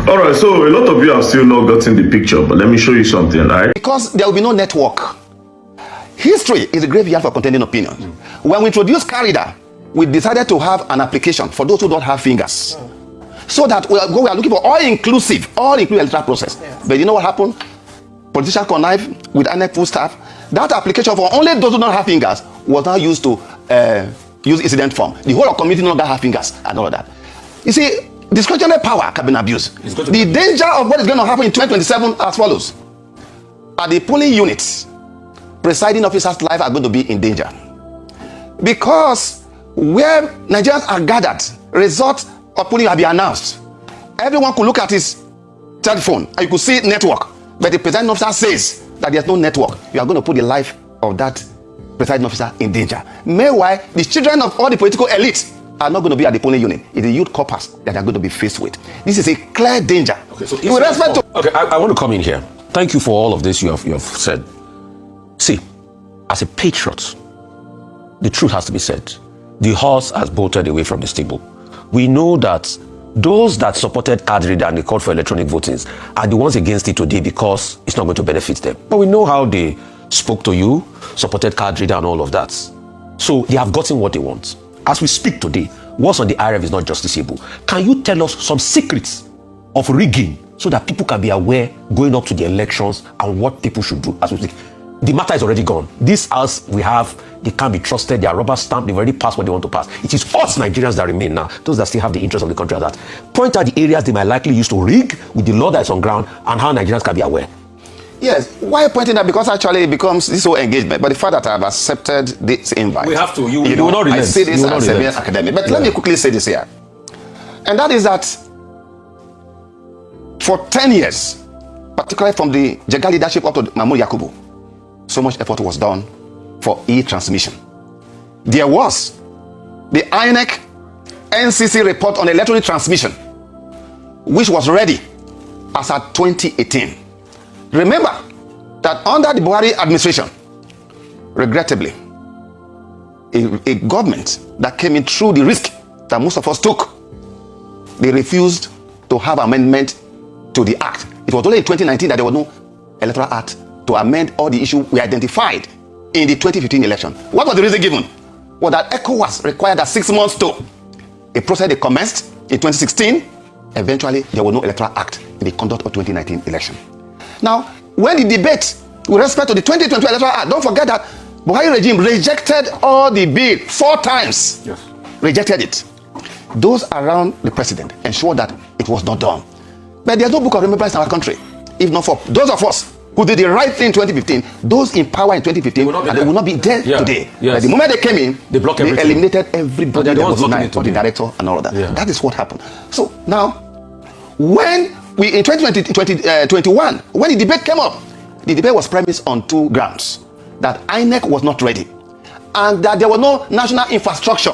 All right, so a lot of you have still not gotten the picture, but let me show you something, right? Because there will be no network. History is a graveyard for contending opinions. When we introduced Carida, we decided to have an application for those who don't have fingers. So that we are looking for all-inclusive electoral process. But you know what happened? Politicians connive with INEC full staff. That application for only those who don't have fingers was now used to use incident form. The whole of community no longer have fingers and all of that. You see, discretionary power can be abused. The danger of what is going to happen in 2027 as follows. At the polling units, presiding officers' life are going to be in danger. Because where Nigerians are gathered, results of polling have been announced. Everyone could look at his telephone and you could see network. But the presiding officer says that there's no network. You are going to put the life of that presiding officer in danger. Meanwhile, the children of all the political elites are not going to be at the polling unit. It's the youth corpus that they are going to be faced with. This is a clear danger. Okay, so I want to come in here. Thank you for all of this you have said. See, as a patriot, the truth has to be said. The horse has bolted away from the stable. We know that those that supported card reader and they called for electronic votings are the ones against it today because it's not going to benefit them. But we know how they spoke to you, supported card reader and all of that. So they have gotten what they want. As we speak today, what's on the IRF is not justiciable. Can you tell us some secrets of rigging so that people can be aware going up to the elections and what people should do as we speak? The matter is already gone. This house we have, they can't be trusted. They are rubber stamped. They've already passed what they want to pass. It is us Nigerians that remain now, those that still have the interest of the country at that. Point out the areas they might likely use to rig with the law that is on ground and how Nigerians can be aware. Yes, why pointing that? Because actually it becomes this whole engagement. But the fact that I have accepted this invite, we have to. You know, will not relent. I say this as a academic. But let me quickly say this here, and that is that for 10 years, particularly from the Jega leadership up to Mahmoud Yakubu, so much effort was done for e-transmission. There was the INEC NCC report on electronic transmission, which was ready as at 2018. Remember that under the Buhari administration, regrettably, a government that came in through the risk that most of us took, they refused to have amendment to the act. It was only in 2019 that there was no electoral act to amend all the issues we identified in the 2015 election. What was the reason given? Well, that ECOWAS required that 6 months to a process they commenced in 2016. Eventually, there was no electoral act in the conduct of 2019 election. Now, when the debate with respect to the 2020 electoral act, don't forget that Buhari regime rejected all the bill 4 times. Yes. Rejected it. Those around the president ensured that it was not done. But there's no book of remembrance in our country. If not for those of us who did the right thing in 2015, those in power in 2015, they will not be there today. Yes. But the moment they came in, they eliminated everybody that was not the director and all of that. Yeah. That is what happened. So now, when we in 2021, when the debate came up, the debate was premised on 2 grounds: that INEC was not ready, and that there was no national infrastructure.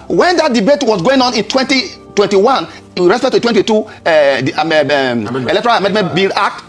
When that debate was going on in 2021, in respect to 22 Electoral Amendment Bill Act,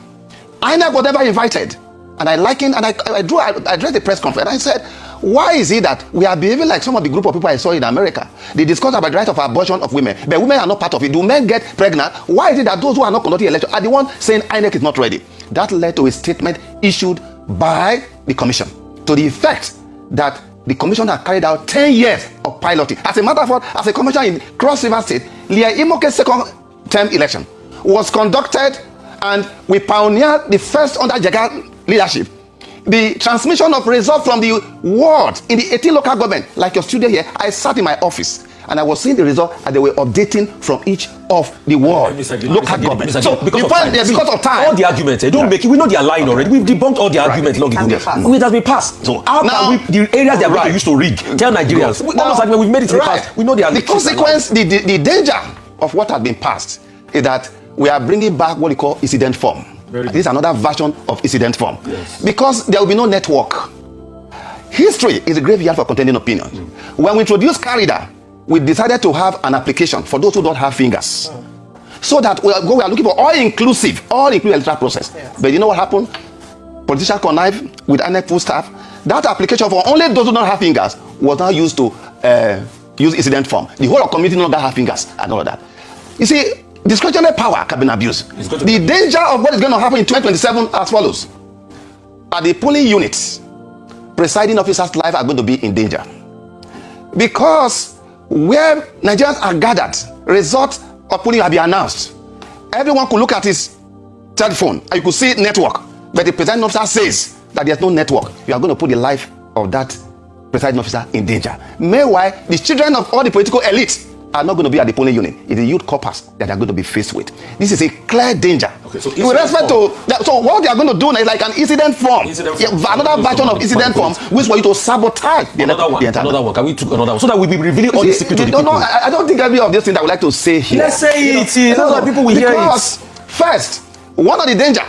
INEC was never invited. And I likened, and I addressed the press conference. I said, why is it that we are behaving like some of the group of people I saw in America? They discuss about the right of abortion of women, but women are not part of it. Do men get pregnant? Why is it that those who are not conducting election are the ones saying INEC is not ready? That led to a statement issued by the commission to the effect that the commission had carried out 10 years of piloting. As a matter of fact, as a commissioner in Cross River State, Leah Imoke's second term election was conducted, and we pioneered the first under Jega leadership. The transmission of results from the wards in the 18 local government, like your studio here, I sat in my office and I was seeing the result, and they were updating from each of the ward local government. So because of time, all the arguments, they don't make it. We know they are lying already. We've debunked all the arguments long ago. It has been passed. So how can we, the areas they are going to use to rig, tell Nigerians, we've made it in the past. We know they are the consequence, the danger of what has been passed is that we are bringing back what we call incident form. This is another version of incident form. Yes. Because there will be no network. History is a graveyard for contending opinions. When we introduced Carida, we decided to have an application for those who don't have fingers. So that we are looking for all-inclusive electoral process. But you know what happened? Politicians connive with INEC full staff. That application for only those who don't have fingers was now used to use incident form. The whole of community no longer have fingers and all of that. You see, discretionary power can be abused. The danger of what is going to happen in 2027 as follows. At the polling units, presiding officers' life are going to be in danger. Because where Nigerians are gathered, results of polling have been announced. Everyone could look at his telephone and you could see network. But the presiding officer says that there's no network. You are going to put the life of that presiding officer in danger. Meanwhile, the children of all the political elites are not going to be at the polling unit. It's the youth corpus that they are going to be faced with. This is a clear danger. Okay, so with respect to that, so what they are going to do now is like an incident form. Another version of incident form, which for you to sabotage the another one. Can we take another one so that we be revealing all these secrets to the people? No, I don't think any of these things I would like to say here. Let's say it. That's why people will hear it. Because first, one of the danger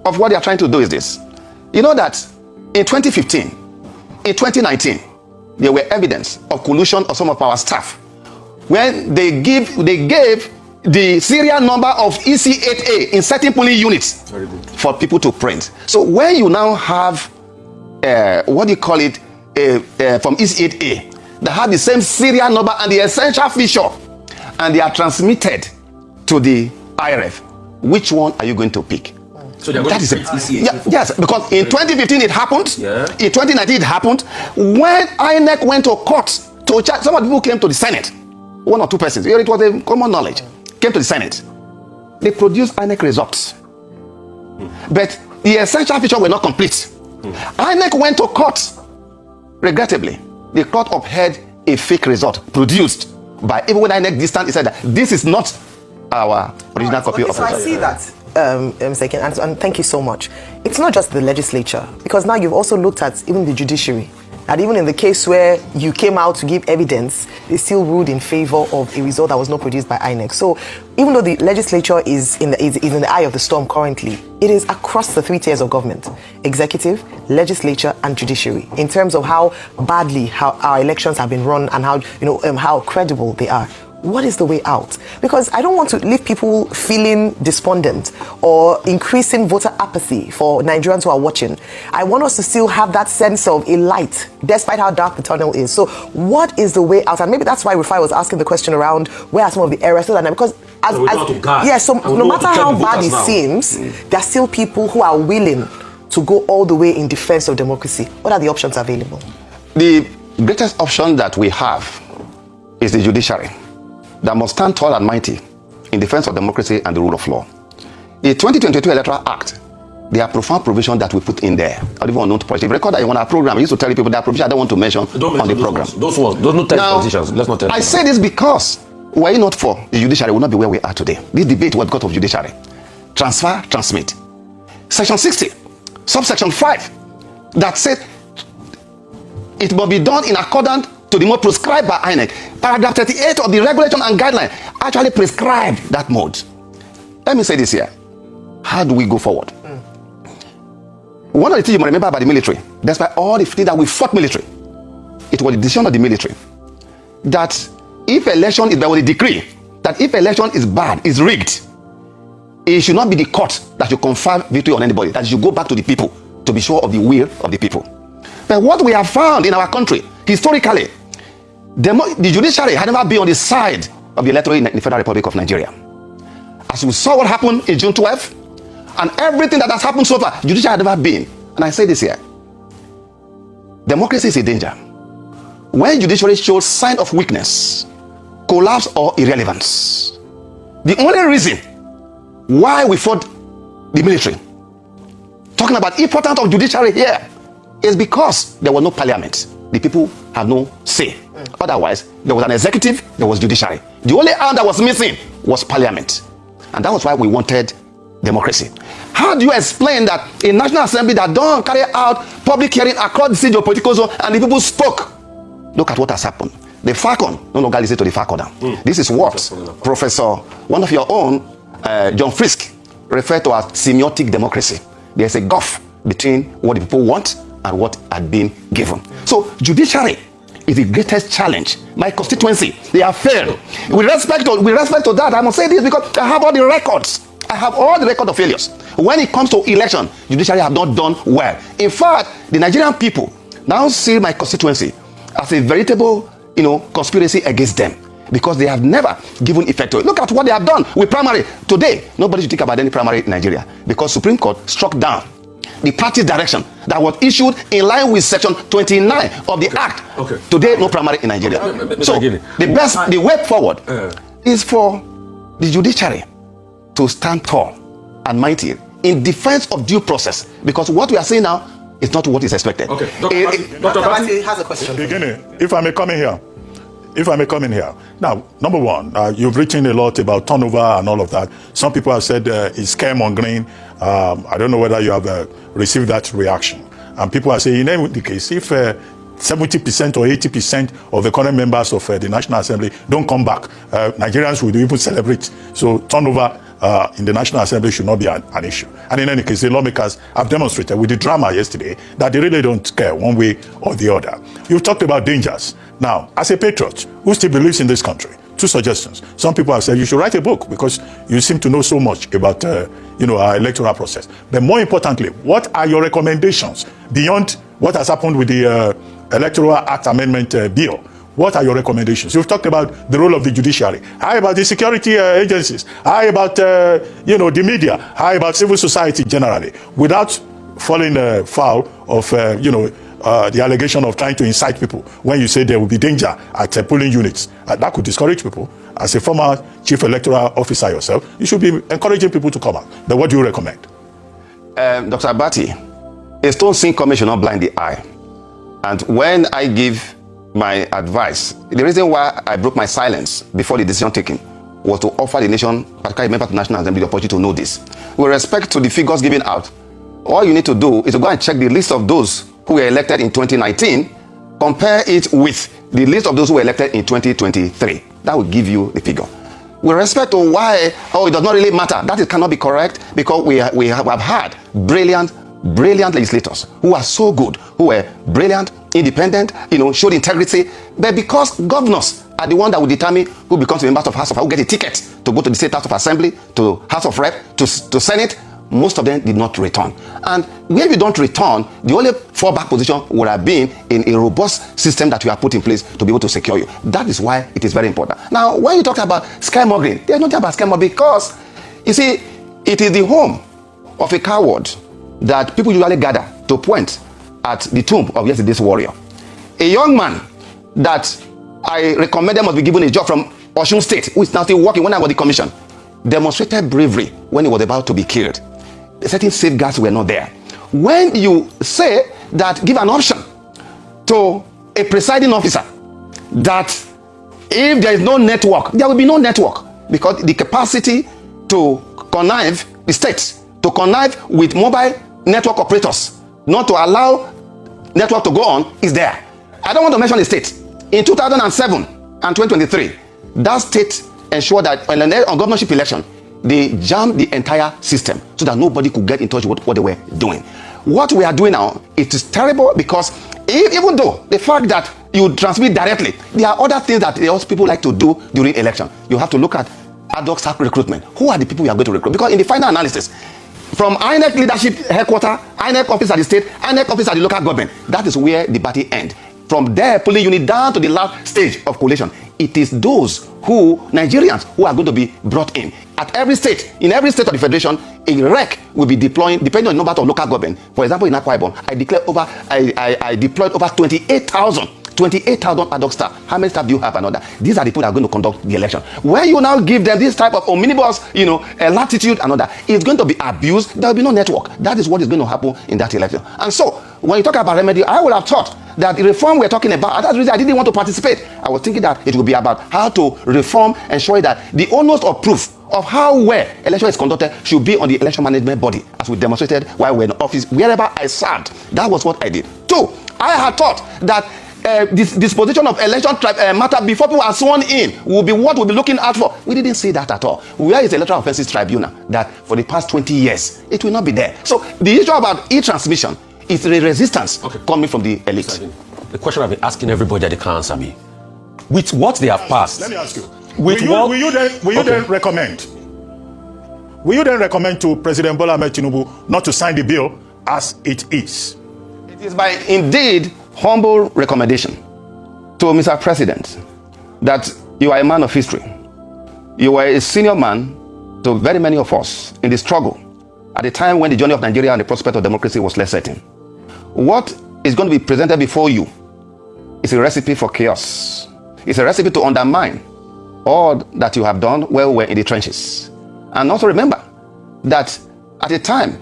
of what they are trying to do is this. You know that in 2015, in 2019, there were evidence of collusion of some of our staff when they gave the serial number of EC8A in certain polling units for people to print. So when you now have what do you call it from EC8A that have the same serial number and the essential feature, and they are transmitted to the IRF, which one are you going to pick? So they're going to print EC8A. Yes, because in 2015 it happened. Yeah. In 2019 it happened. When INEC went to court to charge, some of the people came to the Senate. One or two persons, it was a common knowledge, came to the Senate. They produced INEC results. But the essential features were not complete. INEC went to court. Regrettably, the court upheld a fake result produced by, even when INEC distant, it said that this is not our original copy of the result. I see that. Second, and thank you so much. It's not just the legislature, because now you've also looked at even the judiciary. And even in the case where you came out to give evidence, they still ruled in favor of a result that was not produced by INEC. So even though the legislature is in the eye of the storm currently, it is across the three tiers of government: executive, legislature, and judiciary, in terms of how badly our elections have been run and how credible they are. What is the way out? Because I don't want to leave people feeling despondent or increasing voter apathy for Nigerians who are watching. I want us to still have that sense of a light, despite how dark the tunnel is. So what is the way out? And maybe that's why Rufai was asking the question around where are some of the errors. Because no matter how bad it seems, there are still people who are willing to go all the way in defense of democracy. What are the options available? The greatest option that we have is the judiciary, that must stand tall and mighty in defense of democracy and the rule of law. The 2022 Electoral Act, there are profound provisions that we put in there. I don't even know to politics. Record that you want our program. I used to tell people that provision I don't want to mention on the program. Those not tell politicians. Let's not tell. I say this because were it not for the judiciary, we would not be where we are today. This debate was because of judiciary. Transfer, transmit. Section 60, subsection 5, that said it must be done in accordance to the mode prescribed by INEC. Paragraph 38 of the regulation and guideline actually prescribe that mode. Let me say this here. How do we go forward? One of the things you must remember about the military, despite all the things that we fought military, it was the decision of the military that if election is, there was a decree that if election is bad, is rigged, it should not be the court that should confer victory on anybody, that should go back to the people to be sure of the will of the people. But what we have found in our country, historically, the judiciary had never been on the side of the electorate in the Federal Republic of Nigeria. As we saw what happened in June 12th, and everything that has happened so far, judiciary had never been. And I say this here, democracy is a danger. When judiciary shows sign of weakness, collapse, or irrelevance, the only reason why we fought the military, talking about the importance of judiciary here, is because there was no parliament. The people had no say. Otherwise, there was an executive, there was judiciary. The only arm that was missing was parliament. And that was why we wanted democracy. How do you explain that a National Assembly that don't carry out public hearing across the city of political zone and the people spoke? Look at what has happened. The Falcon no longer listen to the Falconer. This is what Professor, one of your own, John Frisk, referred to as semiotic democracy. There's a gulf between what the people want and what had been given. So judiciary is the greatest challenge. My constituency, they have failed. With respect to that, I must say this because I have all the records. I have all the record of failures. When it comes to election, judiciary have not done well. In fact, the Nigerian people now see my constituency as a veritable, conspiracy against them. because they have never given effect to it. Look at what they have done with primary. Today, nobody should think about any primary in Nigeria because Supreme Court struck down the party direction that was issued in line with section 29 of the act. Today, no primary in Nigeria. So the way forward is for the judiciary to stand tall and mighty in defense of due process, because what we are saying now is not what is expected. Dr. Bati has a question. Beginning, if I may come in here. Now, number one, you've written a lot about turnover and all of that. Some people have said it's scaremongering. I don't know whether you have received that reaction. And people are saying, in any case, if 70% or 80% of the current members of the National Assembly don't come back, Nigerians will even celebrate. So turnover in the National Assembly should not be an issue. And in any case, the lawmakers have demonstrated with the drama yesterday that they really don't care one way or the other. You've talked about dangers. Now, as a patriot who still believes in this country, two suggestions. Some people have said you should write a book because you seem to know so much about our electoral process. But more importantly, what are your recommendations beyond what has happened with the Electoral Act Amendment bill? What are your recommendations? You've talked about the role of the judiciary. How about the security agencies? How about the media? How about civil society generally? Without falling foul of the allegation of trying to incite people when you say there will be danger at polling units. That could discourage people. As a former chief electoral officer yourself, you should be encouraging people to come out. But what do you recommend? Dr. Abati, a stone sink coming should not blind the eye. And when I give my advice, the reason why I broke my silence before the decision taken was to offer the nation, particularly members of the National Assembly, the opportunity to know this. With respect to the figures given out, all you need to do is to go and check the list of those who were elected in 2019, compare it with the list of those who were elected in 2023. That will give you the figure. With respect to why, it does not really matter, that it cannot be correct, because we have had brilliant legislators who are so good, who were brilliant, independent, showed integrity, but because governors are the one that will determine who becomes a member of House of, who get a ticket to go to the State House of Assembly, to House of Rep, to Senate, most of them did not return. And when you don't return, the only fallback position would have been in a robust system that you have put in place to be able to secure you. That is why it is very important. Now, when you talk about scaremongering, there's nothing about scaremongering, because, you see, it is the home of a coward that people usually gather to point at the tomb of yesterday's warrior. A young man that I recommended must be given a job from Osun State, who is now still working when I was the commission, demonstrated bravery when he was about to be killed. Certain safeguards were not there. When you say that, give an option to a presiding officer that if there is no network, there will be no network, because the capacity to connive the states, to connive with mobile network operators, not to allow network to go on, is there. I don't want to mention the state. In 2007 and 2023, that state ensured that on governorship election, they jammed the entire system so that nobody could get in touch with what they were doing. What we are doing now, it is terrible, because even though the fact that you transmit directly, there are other things that those people like to do during election. You have to look at ad hoc staff recruitment. Who are the people you are going to recruit? Because in the final analysis, from INEC leadership headquarters, INEC office at the state, INEC office at the local government, that is where the party ends. From there, polling unit down to the last stage of collation, it is those Nigerians who are going to be brought in. At every state, in every state of the federation, a REC will be deploying, depending on the number of local government. For example, in Akwa Ibom, I deployed over 28,000 ad hoc staff. How many staff do you have? Another. These are the people that are going to conduct the election. When you now give them this type of omnibus, latitude, another, it's going to be abused. There will be no network. That is what is going to happen in that election. And so, when you talk about remedy, I would have thought that the reform we're talking about, that's the reason I didn't want to participate. I was thinking that it would be about how to reform, ensure that the onus of proof of how well election is conducted should be on the election management body, as we demonstrated while we were in office, wherever I served. That was what I did. Two, I had thought that this disposition of election matter before people are sworn in will be what we'll be looking out for. We didn't see that at all. Where is the Electoral Offences Tribunal that for the past 20 years, it will not be there? So the issue about e-transmission is the resistance coming from the elite. The question I've been asking everybody that they can't answer me. With what they have passed. Let me ask you. Will you then recommend to President Bola Ahmed Tinubu not to sign the bill as it is? It is by indeed humble recommendation to Mr. President that You are a man of history. You were a senior man to very many of us in the struggle at the time when the journey of Nigeria and the prospect of democracy was less certain. What is going to be presented before you is a recipe for chaos. It's a recipe to undermine all that you have done while we were in the trenches. And also remember that at a time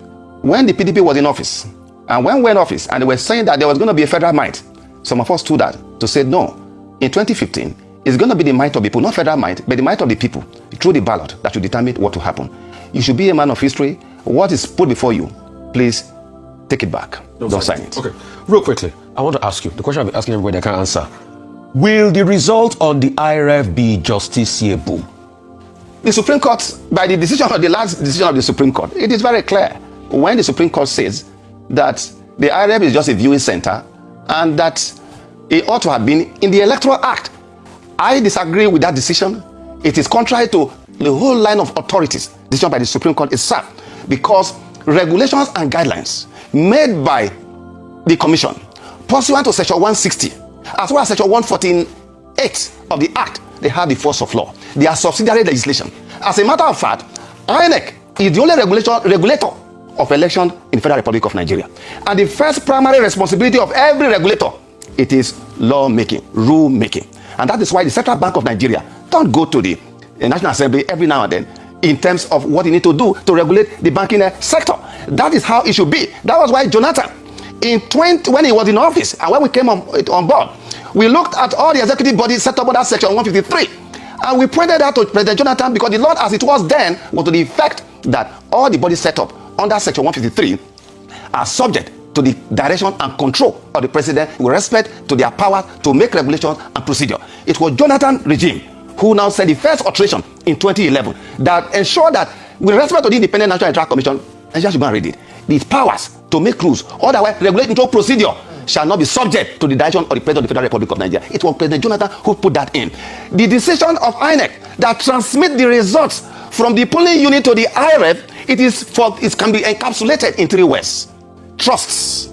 when the PDP was in office, and when we were in office, and they were saying that there was going to be a federal might, some of us stood out to say no. In 2015, it's going to be the might of the people, not federal might, but the might of the people through the ballot that should determine what will happen. You should be a man of history. What is put before you, please take it back. Don't sign it. Okay. Real quickly, I want to ask you, the question I've been asking everybody I can't answer. Will the result on the IRF be justiciable? The Supreme Court, by the decision of the last decision of the Supreme Court, it is very clear when the Supreme Court says that the IRF is just a viewing center and that it ought to have been in the Electoral Act. I disagree with that decision. It is contrary to the whole line of authorities decision by the Supreme Court itself, because regulations and guidelines made by the Commission pursuant to Section 160 as well as Section 148 of the Act, they have the force of law. They are subsidiary legislation. As a matter of fact, INEC is the only regulator of election in the Federal Republic of Nigeria. And the first primary responsibility of every regulator, it is law making, rule making. And that is why the Central Bank of Nigeria don't go to the National Assembly every now and then in terms of what you need to do to regulate the banking sector. That is how it should be. That was why Jonathan, when he was in office and when we came on board, we looked at all the executive bodies set up under Section 153. And we pointed out to President Jonathan, because the law as it was then was to the effect that all the bodies set up under Section 153 are subject to the direction and control of the president with respect to their power to make regulations and procedure. It was Jonathan regime who now said the first alteration in 2011 that ensured that with respect to the Independent National Electoral Commission, and just read it, these powers to make rules, otherwise regulate into procedure, shall not be subject to the direction of the President of the Federal Republic of Nigeria. It was President Jonathan who put that in. The decision of INEC that transmit the results from the polling unit to the IRF, it can be encapsulated in three words: trusts,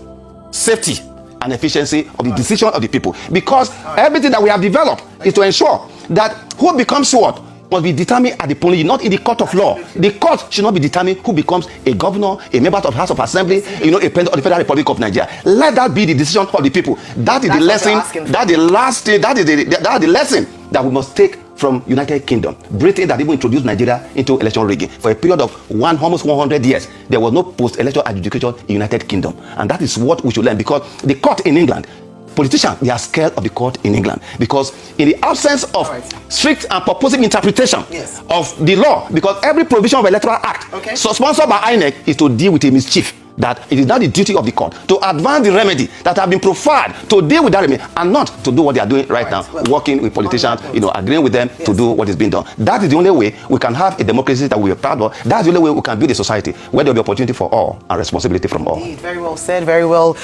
safety, and efficiency of the decision of the people. Because everything that we have developed is to ensure that who becomes what must be determined at the polling, not in the court of law. The court should not be determined who becomes a governor, a member of the House of Assembly, a president of the Federal Republic of Nigeria. Let that be the decision of the people. That's the lesson. That's the lesson that we must take from United Kingdom. Britain that even introduced Nigeria into election rigging. For a period of almost 100 years, there was no post-election adjudication in United Kingdom. And that is what we should learn, because the court in England, politicians, they are scared of the court in England, because in the absence of strict and purposive interpretation of the law, because every provision of Electoral Act so sponsored by INEC is to deal with a mischief, that it is now the duty of the court to advance the remedy that have been proffered to deal with that remedy, and not to do what they are doing right now, working with politicians, agreeing with them to do what is being done. That is the only way we can have a democracy that we are proud of. That's the only way we can build a society where there will be opportunity for all and responsibility from all. Indeed, very well said, very well.